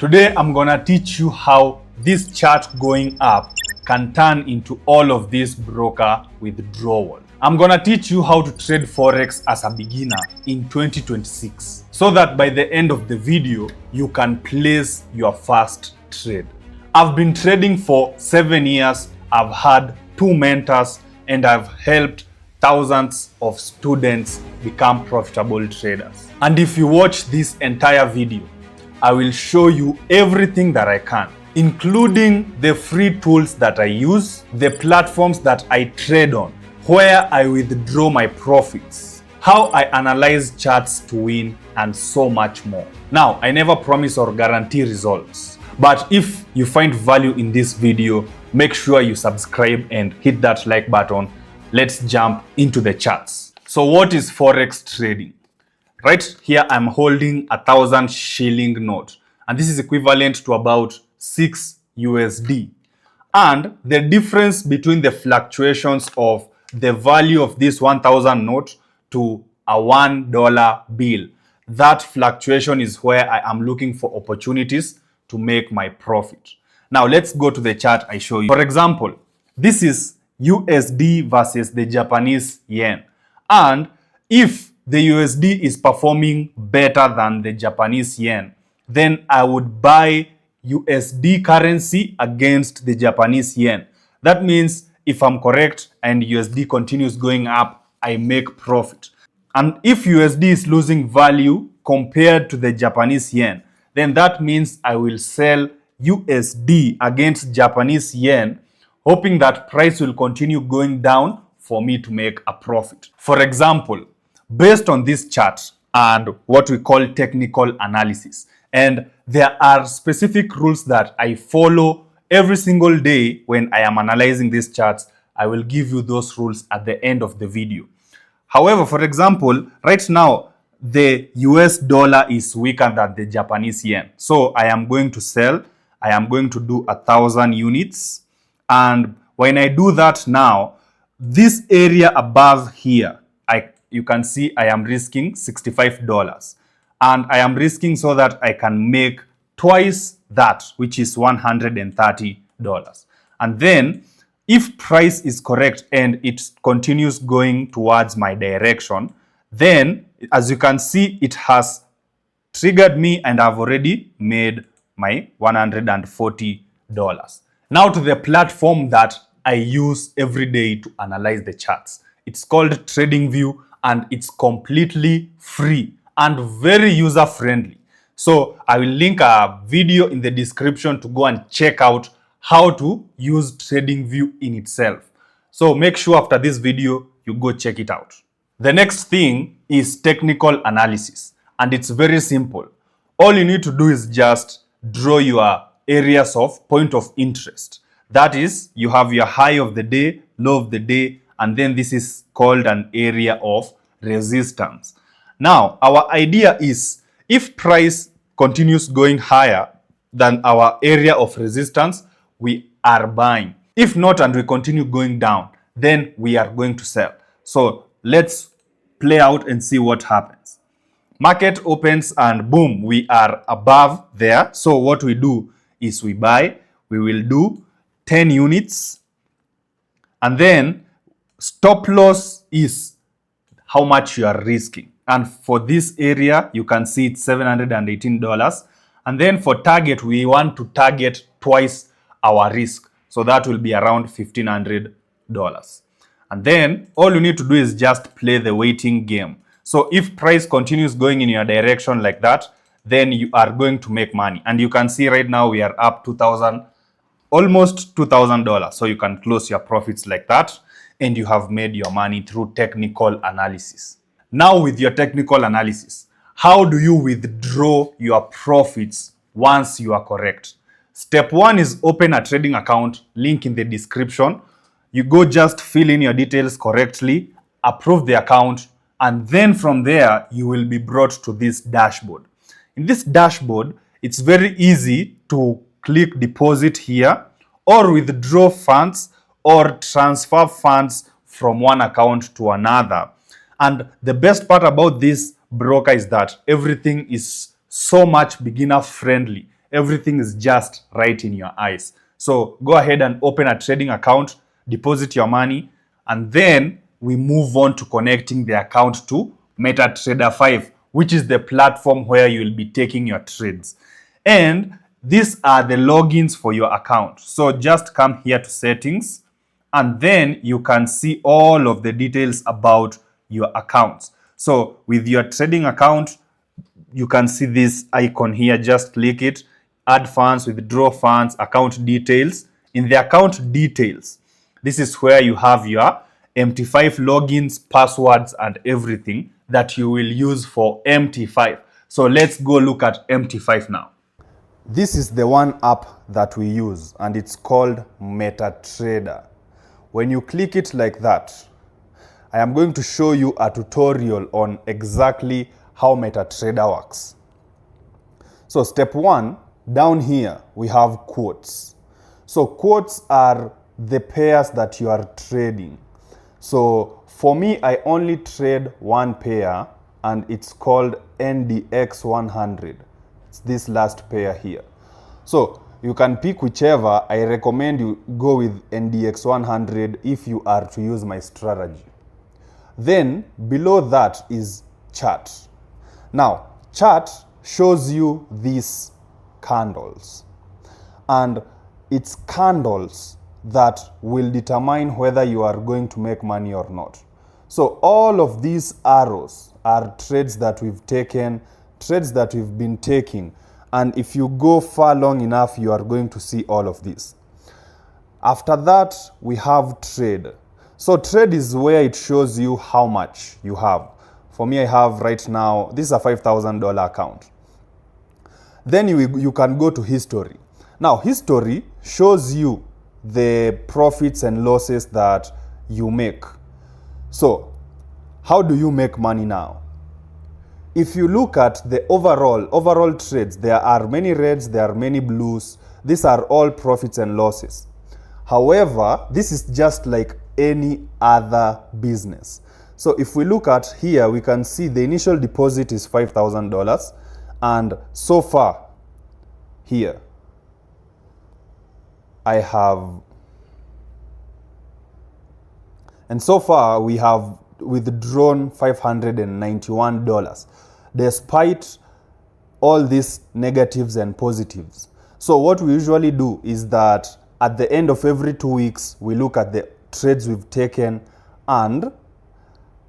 Today I'm gonna teach you how this chart going up can turn into all of this broker withdrawal. I'm gonna teach you how to trade Forex as a beginner in 2026 so that by the end of the video you can place your first trade. I've been trading for 7 years, I've had 2 mentors, and I've helped thousands of students become profitable traders. And if you watch this entire video, I will show you everything that I can, including the free tools that I use, the platforms that I trade on, where I withdraw my profits, how I analyze charts to win, and so much more. Now, I never promise or guarantee results, but if you find value in this video, make sure you subscribe and hit that like button. Let's jump into the charts. So what is Forex trading? Right here, I'm holding 1,000 shilling note, and this is equivalent to about 6 USD. And the difference between the fluctuations of the value of this 1,000 note to a $1 bill, that fluctuation is where I am looking for opportunities to make my profit. Now let's go to the chart I show you. For example, this is USD versus the Japanese yen, and if the USD is performing better than the Japanese yen, then I would buy USD currency against the Japanese yen. That means if I'm correct and USD continues going up, I make profit. And if USD is losing value compared to the Japanese yen, then that means I will sell USD against Japanese yen, hoping that price will continue going down for me to make a profit. For example, based on this chart and what we call technical analysis, and there are specific rules that I follow every single day when I am analyzing these charts. I will give you those rules at the end of the video. However, for example, right now the US dollar is weaker than the Japanese yen, so I am going to sell. I am going to do 1,000 units, and when I do that now, this area above here, you can see I am risking $65, and I am risking so that I can make twice that, which is $130. And then if price is correct and it continues going towards my direction, then as you can see, it has triggered me and I've already made my $140. Now to the platform that I use every day to analyze the charts. It's called TradingView, and it's completely free and very user friendly. So I will link a video in the description to go and check out how to use TradingView in itself. So make sure after this video you go check it out. The next thing is technical analysis, and it's very simple. All you need to do is just draw your areas of point of interest. That is, you have your high of the day, low of the day, and then this is called an area of resistance. Now, our idea is if price continues going higher than our area of resistance, we are buying. If not, and we continue going down, then we are going to sell. So let's play out and see what happens. Market opens and boom, we are above there. So what we do is we buy. We will do 10 units, and then stop loss is how much you are risking. And for this area, you can see it's $718. And then for target, we want to target twice our risk. So that will be around $1,500. And then all you need to do is just play the waiting game. So if price continues going in your direction like that, then you are going to make money. And you can see right now we are up almost $2,000. So you can close your profits like that, and you have made your money through technical analysis. Now with your technical analysis, how do you withdraw your profits once you are correct? Step 1 is open a trading account, link in the description. You go just fill in your details correctly, approve the account, and then from there you will be brought to this dashboard. In this dashboard, it's very easy to click deposit here, or withdraw funds, or transfer funds from one account to another. And the best part about this broker is that everything is so much beginner friendly. Everything is just right in your eyes. So go ahead and open a trading account, deposit your money, and then we move on to connecting the account to MetaTrader 5, which is the platform where you will be taking your trades. And these are the logins for your account. So just come here to settings, and then you can see all of the details about your accounts. So with your trading account, you can see this icon here. Just click it, add funds, withdraw funds, account details. In the account details, this is where you have your MT5 logins, passwords, and everything that you will use for MT5. So let's go look at MT5 now. This is the one app that we use, and it's called MetaTrader. When you click it like that, I am going to show you a tutorial on exactly how MetaTrader works. So step one, down here, we have quotes. So quotes are the pairs that you are trading. So for me, I only trade one pair, and it's called NDX 100. It's this last pair here. So you can pick whichever. I recommend you go with NDX 100 if you are to use my strategy. Then below that is chart. Now, chart shows you these candles, and it's candles that will determine whether you are going to make money or not. So all of these arrows are trades that we've taken, trades that we've been taking, and if you go far long enough, you are going to see all of this. After that, we have trade. So trade is where it shows you how much you have. For me, I have right now, this is a $5,000 account. Then you can go to history. Now, history shows you the profits and losses that you make. So, how do you make money now? If you look at the overall trades, there are many reds, there are many blues. These are all profits and losses. However, this is just like any other business. So if we look at here, we can see the initial deposit is $5,000, and so far here we have withdrawn $591 despite all these negatives and positives. So what we usually do is that at the end of every 2 weeks, we look at the trades we've taken and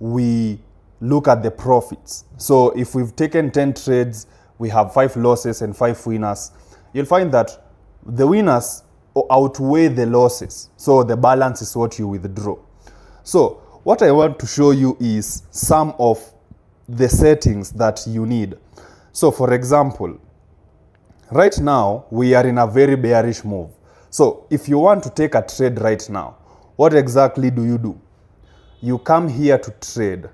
we look at the profits. So if we've taken 10 trades, we have 5 losses and 5 winners. You'll find that the winners outweigh the losses. So the balance is what you withdraw. So what I want to show you is some of the settings that you need. So for example, right now we are in a very bearish move. So if you want to take a trade right now, what exactly do? You come here to trade.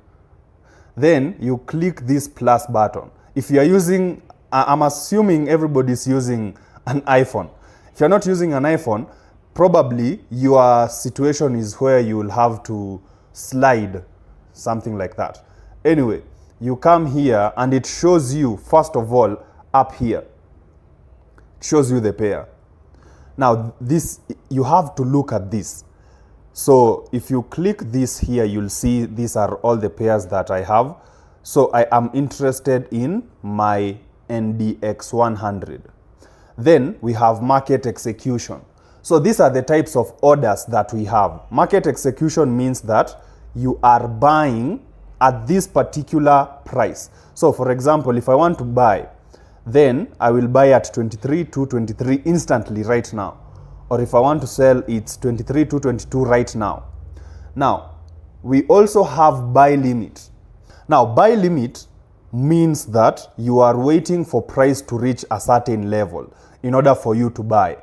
Then you click this plus button. If you are using, I'm assuming everybody's using an iPhone. If you're not using an iPhone, probably your situation is where you will have to slide, something like that. Anyway, you come here and it shows you, first of all, up here. It shows you the pair. Now, this, you have to look at this. So if you click this here, you'll see these are all the pairs that I have. So I am interested in my NDX 100. Then we have market execution. So these are the types of orders that we have. Market execution means that you are buying at this particular price. So for example, if I want to buy, then I will buy at 23,223 instantly right now. Or if I want to sell, it's 23,222 right now. Now, we also have buy limit. Now, buy limit means that you are waiting for price to reach a certain level in order for you to buy.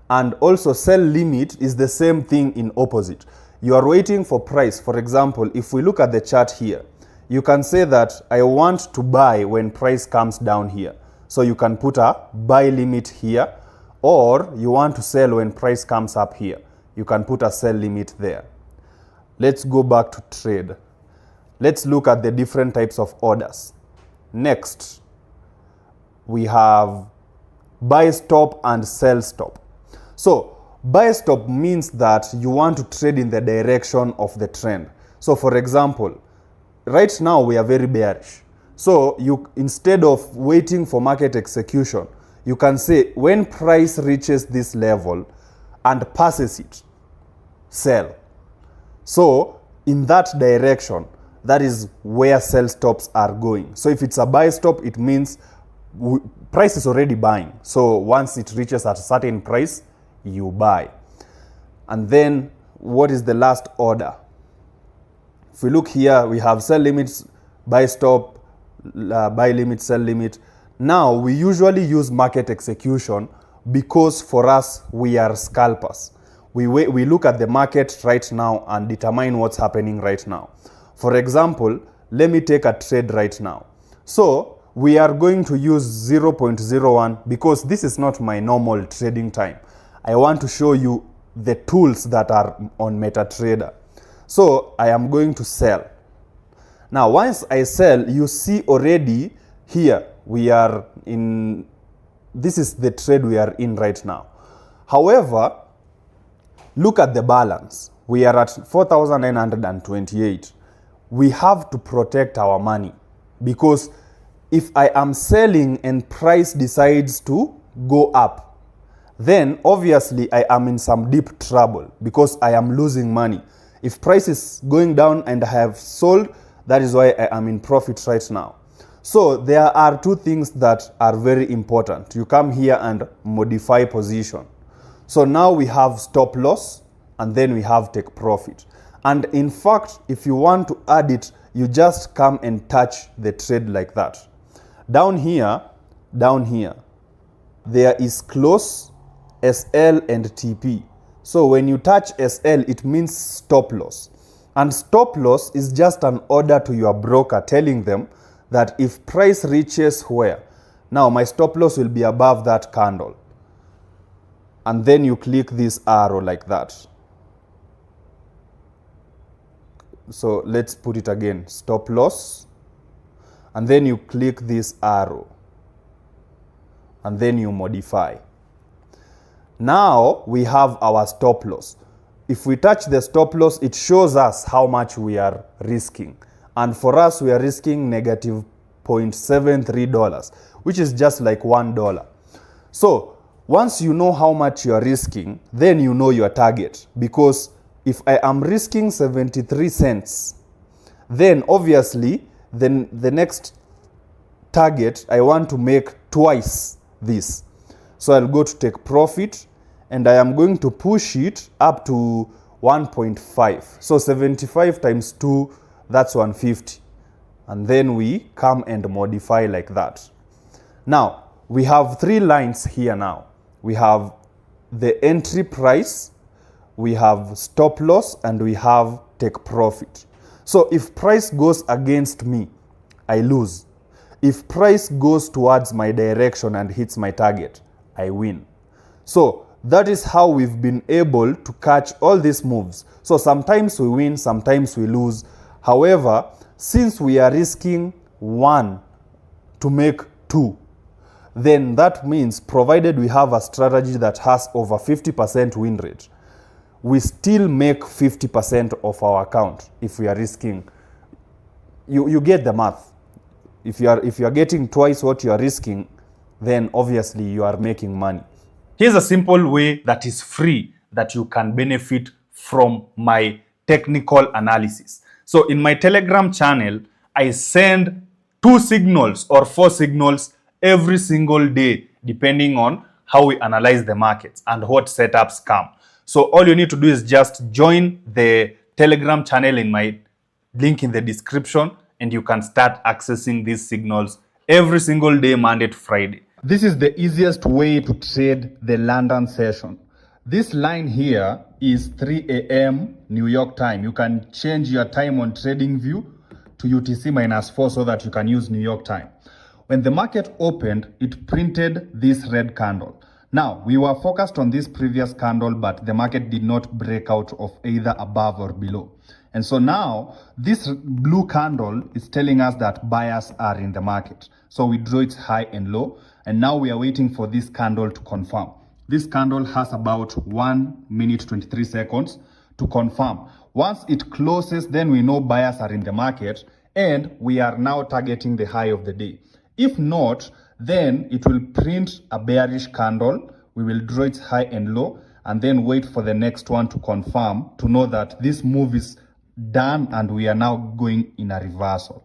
And also sell limit is the same thing in opposite. You are waiting for price. For example, if we look at the chart here, you can say that I want to buy when price comes down here. So you can put a buy limit here, or you want to sell when price comes up here. You can put a sell limit there. Let's go back to trade. Let's look at the different types of orders. Next, we have buy stop and sell stop. So buy stop means that you want to trade in the direction of the trend. So for example, right now we are very bearish. So you, instead of waiting for market execution, you can say when price reaches this level and passes it, sell. So in that direction, that is where sell stops are going. So if it's a buy stop, it means price is already buying. So once it reaches at a certain price, you buy. And then what is the last order? If we look here, we have sell limits, buy stop, buy limit, sell limit. Now we usually use market execution because for us, we are scalpers. We look at the market right now and determine what's happening right now. For example, let me take a trade right now. So we are going to use 0.01 because this is not my normal trading time. I want to show you the tools that are on MetaTrader. So I am going to sell. Now once I sell, you see already here we are in, this is the trade we are in right now. However, look at the balance. We are at 4,928. We have to protect our money because if I am selling and price decides to go up, then obviously I am in some deep trouble because I am losing money. If price is going down and I have sold, that is why I am in profit right now. So there are two things that are very important. You come here and modify position. So now we have stop loss and then we have take profit. And in fact, if you want to add it, you just come and touch the trade like that. Down here, there is close, SL and TP. So when you touch SL, it means stop loss. And stop loss is just an order to your broker telling them that if price reaches where? Now my stop loss will be above that candle. And then you click this arrow like that. So let's put it again, stop loss, and then you click this arrow, and then you modify. Now we have our stop loss. If we touch the stop loss, it shows us how much we are risking. And for us, we are risking negative $0.73, which is just like $1. So once you know how much you are risking, then you know your target, because if I am risking 73 cents, then obviously then the next target I want to make twice this. So I'll go to take profit and I am going to push it up to 1.5. So 75 times 2, that's 150. And then we come and modify like that. Now we have three lines here now. We have the entry price, we have stop loss, and we have take profit. So if price goes against me, I lose. If price goes towards my direction and hits my target, I win. So that is how we've been able to catch all these moves. So sometimes we win, sometimes we lose. However, since we are risking 1 to make 2, then that means provided we have a strategy that has over 50% win rate, we still make 50% of our account if we are risking. You get the math. If you are getting twice what you are risking, then obviously you are making money. Here's a simple way that is free that you can benefit from my technical analysis. So in my Telegram channel, I send 2 signals or 4 signals every single day, depending on how we analyze the markets and what setups come. So all you need to do is just join the Telegram channel in my link in the description, and you can start accessing these signals every single day, Monday to Friday. This is the easiest way to trade the London session. This line here is 3 a.m. New York time. You can change your time on TradingView to UTC-4 so that you can use New York time. When the market opened, it printed this red candle. Now, we were focused on this previous candle, but the market did not break out of either above or below. And so now, this blue candle is telling us that buyers are in the market. So we draw its high and low, and now we are waiting for this candle to confirm. This candle has about 1 minute 23 seconds to confirm. Once it closes, then we know buyers are in the market, and we are now targeting the high of the day. If not, then it will print a bearish candle. We will draw its high and low and then wait for the next one to confirm to know that this move is done and we are now going in a reversal.